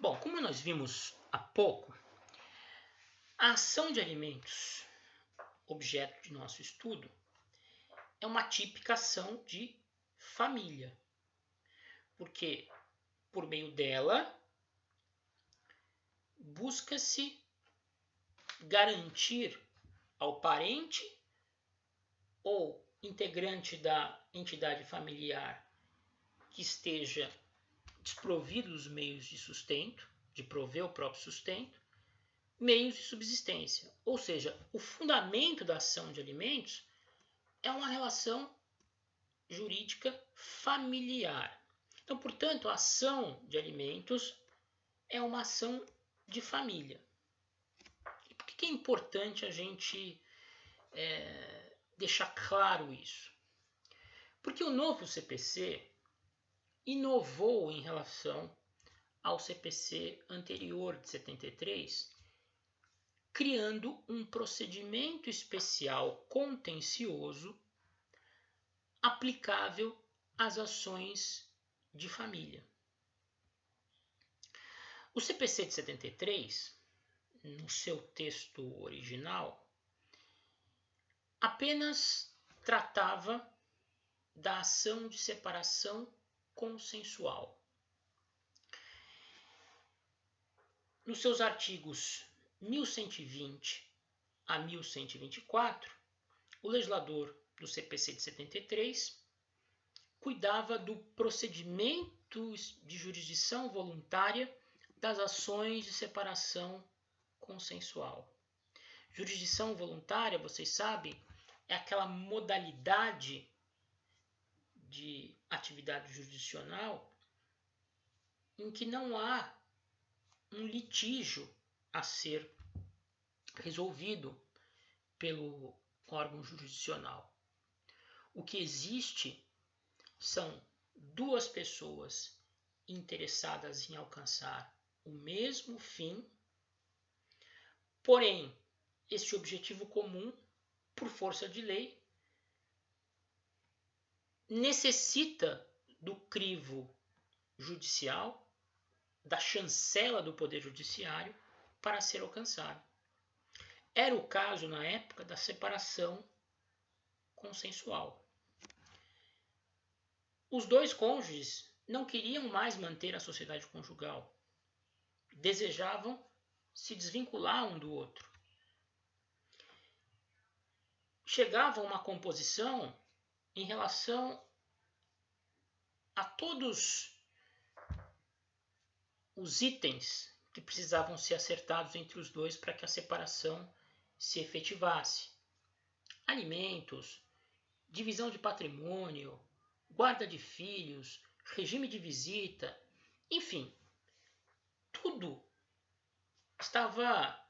Bom, como nós vimos há pouco, a ação de alimentos, objeto de nosso estudo, é uma típica ação de família, porque por meio dela busca-se garantir ao parente ou integrante da entidade familiar que esteja desprovido dos meios de sustento, de prover o próprio sustento, meios de subsistência. Ou seja, o fundamento da ação de alimentos é uma relação jurídica familiar. Então, portanto, a ação de alimentos é uma ação de família. E por que é importante a gente deixar claro isso? Porque o novo CPC inovou em relação ao CPC anterior de 73, criando um procedimento especial contencioso aplicável às ações de família. O CPC de 73, no seu texto original, apenas tratava da ação de separação consensual. Nos seus artigos 1120 a 1124, o legislador do CPC de 73 cuidava do procedimento de jurisdição voluntária das ações de separação consensual. Jurisdição voluntária, vocês sabem, é aquela modalidade de atividade jurisdicional em que não há um litígio a ser resolvido pelo órgão jurisdicional. O que existe são duas pessoas interessadas em alcançar o mesmo fim, porém, este objetivo comum, por força de lei, necessita do crivo judicial, da chancela do Poder Judiciário, para ser alcançado. Era o caso, na época, da separação consensual. Os dois cônjuges não queriam mais manter a sociedade conjugal. Desejavam se desvincular um do outro. Chegavam a uma composição em relação a todos os itens que precisavam ser acertados entre os dois para que a separação se efetivasse. Alimentos, divisão de patrimônio, guarda de filhos, regime de visita, enfim, tudo estava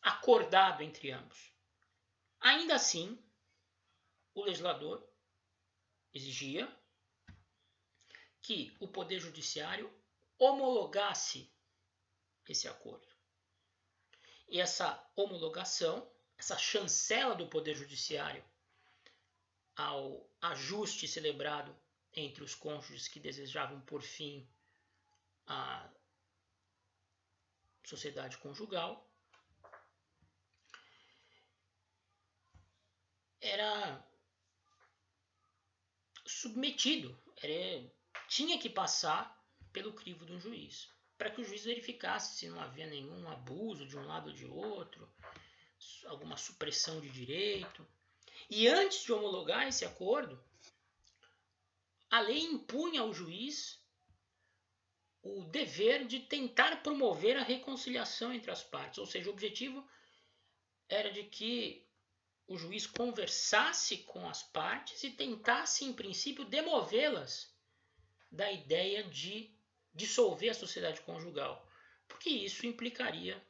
acordado entre ambos. Ainda assim, o legislador exigia que o Poder Judiciário homologasse esse acordo. E essa homologação, essa chancela do Poder Judiciário ao ajuste celebrado entre os cônjuges que desejavam por fim a sociedade conjugal, era submetido, tinha que passar pelo crivo de um juiz, para que o juiz verificasse se não havia nenhum abuso de um lado ou de outro, alguma supressão de direito. E antes de homologar esse acordo, a lei impunha ao juiz o dever de tentar promover a reconciliação entre as partes, ou seja, o objetivo era de que o juiz conversasse com as partes e tentasse, em princípio, demovê-las da ideia de dissolver a sociedade conjugal, porque isso implicaria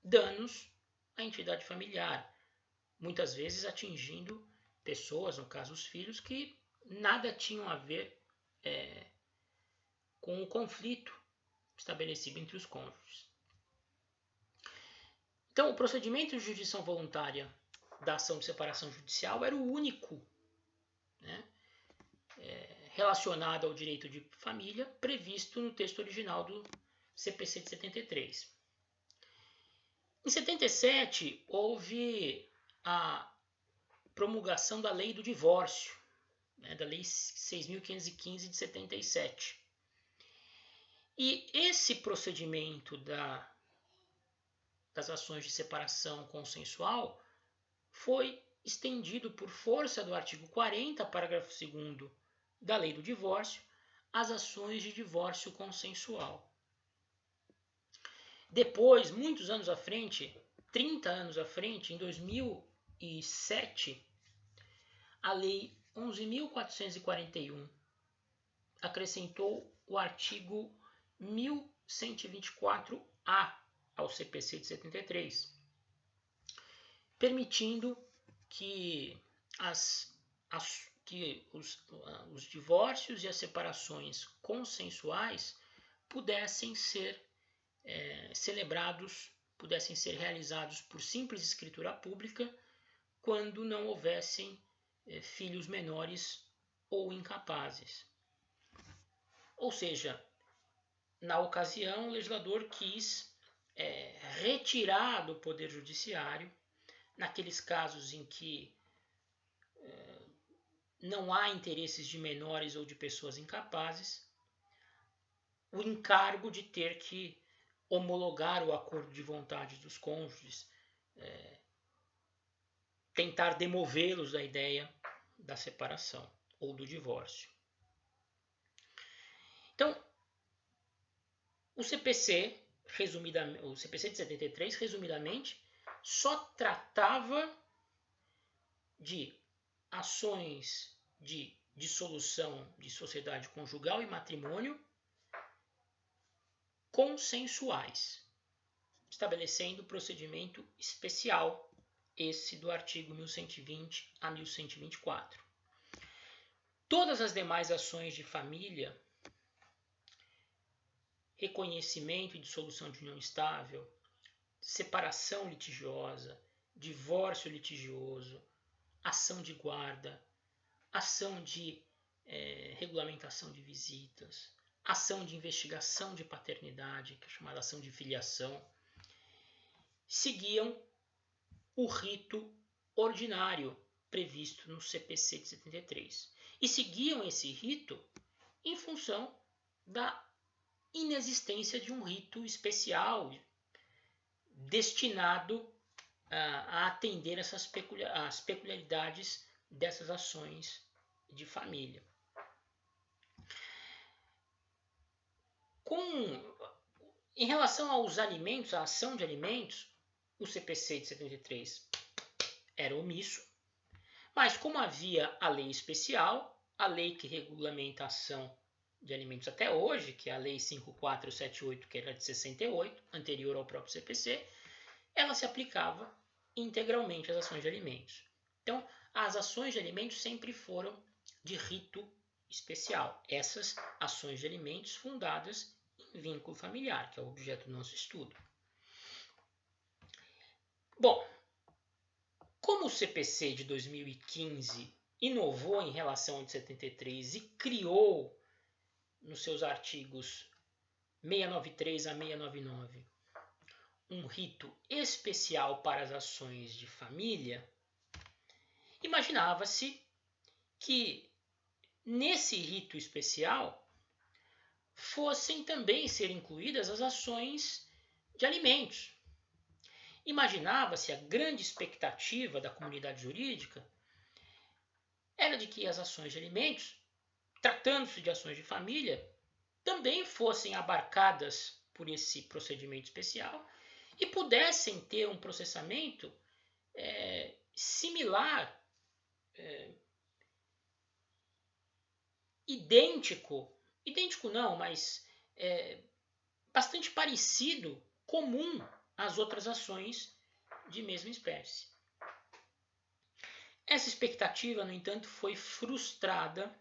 danos à entidade familiar, muitas vezes atingindo pessoas, no caso os filhos, que nada tinham a ver com o conflito estabelecido entre os cônjuges. Então, o procedimento de jurisdição voluntária da ação de separação judicial era o único, relacionado ao direito de família previsto no texto original do CPC de 73. Em 77, houve a promulgação da Lei do Divórcio, né, da Lei 6.515 de 77. E esse procedimento das ações de separação consensual foi estendido por força do artigo 40, parágrafo 2º da Lei do Divórcio, às ações de divórcio consensual. Depois, muitos anos à frente, 30 anos à frente, em 2007, a Lei 11.441 acrescentou o artigo 1124-A ao CPC de 73, permitindo que os divórcios e as separações consensuais pudessem ser celebrados, pudessem ser realizados por simples escritura pública quando não houvessem filhos menores ou incapazes. Ou seja, na ocasião, o legislador quis retirar do Poder Judiciário, naqueles casos em que não há interesses de menores ou de pessoas incapazes, o encargo de ter que homologar o acordo de vontade dos cônjuges, tentar demovê-los da ideia da separação ou do divórcio. Então, o CPC de 73, resumidamente, só tratava de ações de dissolução de sociedade conjugal e matrimônio consensuais, estabelecendo procedimento especial, esse do artigo 1120 a 1124. Todas as demais ações de família, reconhecimento e dissolução de união estável, separação litigiosa, divórcio litigioso, ação de guarda, ação de regulamentação de visitas, ação de investigação de paternidade, que é chamada ação de filiação, seguiam o rito ordinário previsto no CPC de 73. E seguiam esse rito em função da inexistência de um rito especial destinado a atender as peculiaridades dessas ações de família. Em relação aos alimentos, a ação de alimentos, o CPC de 73 era omisso, mas como havia a lei especial, a lei que regulamenta a ação de alimentos até hoje, que é a Lei 5478, que era de 68, anterior ao próprio CPC, ela se aplicava integralmente às ações de alimentos. Então, as ações de alimentos sempre foram de rito especial. Essas ações de alimentos fundadas em vínculo familiar, que é o objeto do nosso estudo. Bom, como o CPC de 2015 inovou em relação ao de 73 e criou nos seus artigos 693 a 699 um rito especial para as ações de família, imaginava-se que nesse rito especial fossem também ser incluídas as ações de alimentos. Imaginava-se, a grande expectativa da comunidade jurídica era de que as ações de alimentos, tratando-se de ações de família, também fossem abarcadas por esse procedimento especial e pudessem ter um processamento similar, idêntico não, mas bastante parecido, comum às outras ações de mesma espécie. Essa expectativa, no entanto, foi frustrada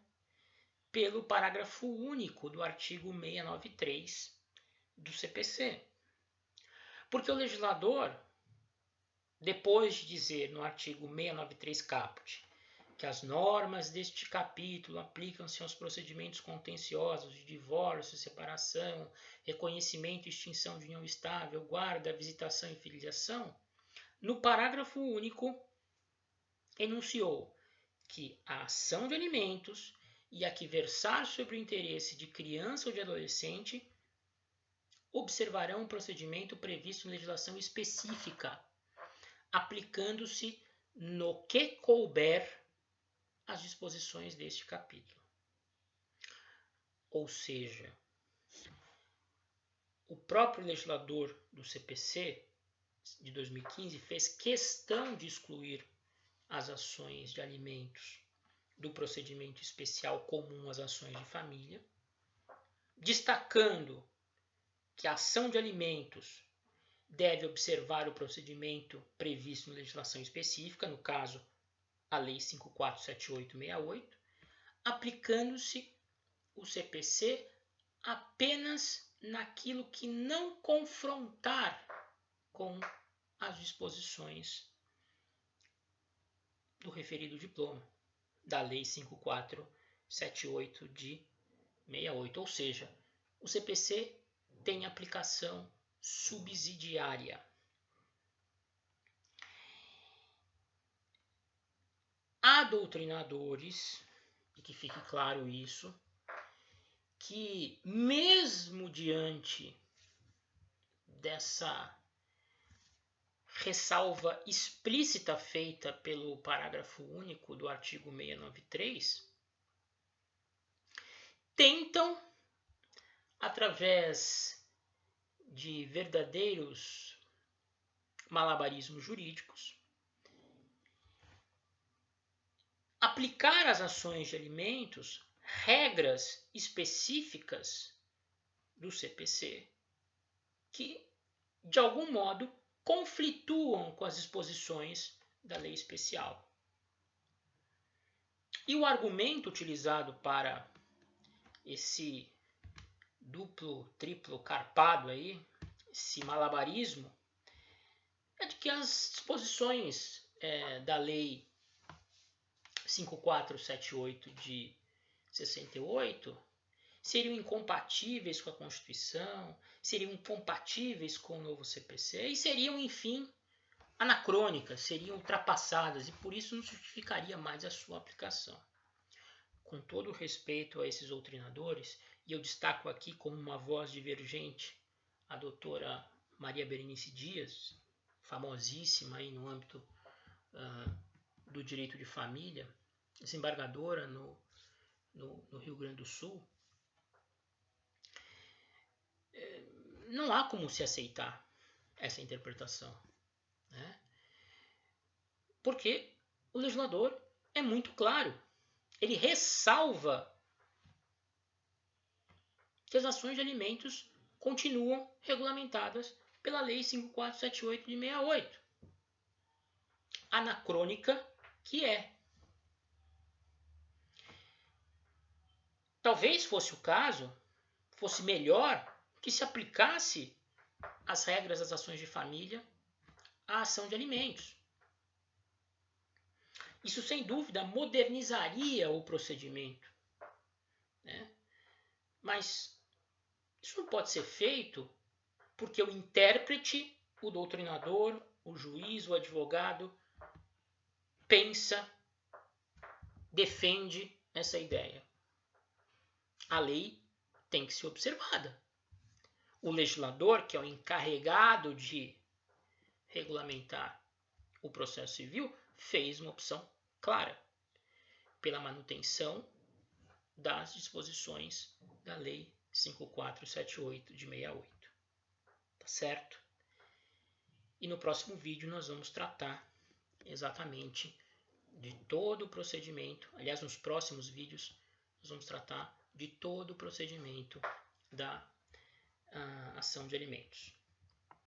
pelo parágrafo único do artigo 693 do CPC. Porque o legislador, depois de dizer no artigo 693 caput que as normas deste capítulo aplicam-se aos procedimentos contenciosos de divórcio, separação, reconhecimento e extinção de união estável, guarda, visitação e filiação, no parágrafo único enunciou que a ação de alimentos e a que versar sobre o interesse de criança ou de adolescente observarão o procedimento previsto em legislação específica, aplicando-se no que couber as disposições deste capítulo. Ou seja, o próprio legislador do CPC de 2015 fez questão de excluir as ações de alimentos do procedimento especial comum às ações de família, destacando que a ação de alimentos deve observar o procedimento previsto na legislação específica, no caso, a Lei 547868, aplicando-se o CPC apenas naquilo que não confrontar com as disposições do referido diploma, da Lei 5478 de 68. Ou seja, o CPC tem aplicação subsidiária. Há doutrinadores, e que fique claro isso, que mesmo diante dessa ressalva explícita feita pelo parágrafo único do artigo 693, tentam, através de verdadeiros malabarismos jurídicos, aplicar às ações de alimentos regras específicas do CPC que, de algum modo, conflituam com as disposições da lei especial. E o argumento utilizado para esse duplo, triplo carpado aí, esse malabarismo, é de que as disposições da lei 5478 de 68 seriam incompatíveis com a Constituição, seriam incompatíveis com o novo CPC e seriam, enfim, anacrônicas, seriam ultrapassadas e por isso não justificaria mais a sua aplicação. Com todo respeito a esses doutrinadores, e eu destaco aqui como uma voz divergente a doutora Maria Berenice Dias, famosíssima aí no âmbito do direito de família, desembargadora no Rio Grande do Sul, não há como se aceitar essa interpretação, né? Porque o legislador é muito claro. Ele ressalva que as ações de alimentos continuam regulamentadas pela Lei 5478 de 68. Anacrônica que é. Talvez fosse o caso, fosse melhor que se aplicasse as regras das ações de família à ação de alimentos. Isso, sem dúvida, modernizaria o procedimento, né? Mas isso não pode ser feito porque o intérprete, o doutrinador, o juiz, o advogado, pensa, defende essa ideia. A lei tem que ser observada. O legislador, que é o encarregado de regulamentar o processo civil, fez uma opção clara pela manutenção das disposições da Lei 5478 de 68. Tá certo? E no próximo vídeo nós vamos tratar exatamente de todo o procedimento. Aliás, nos próximos vídeos nós vamos tratar de todo o procedimento da ação de alimentos.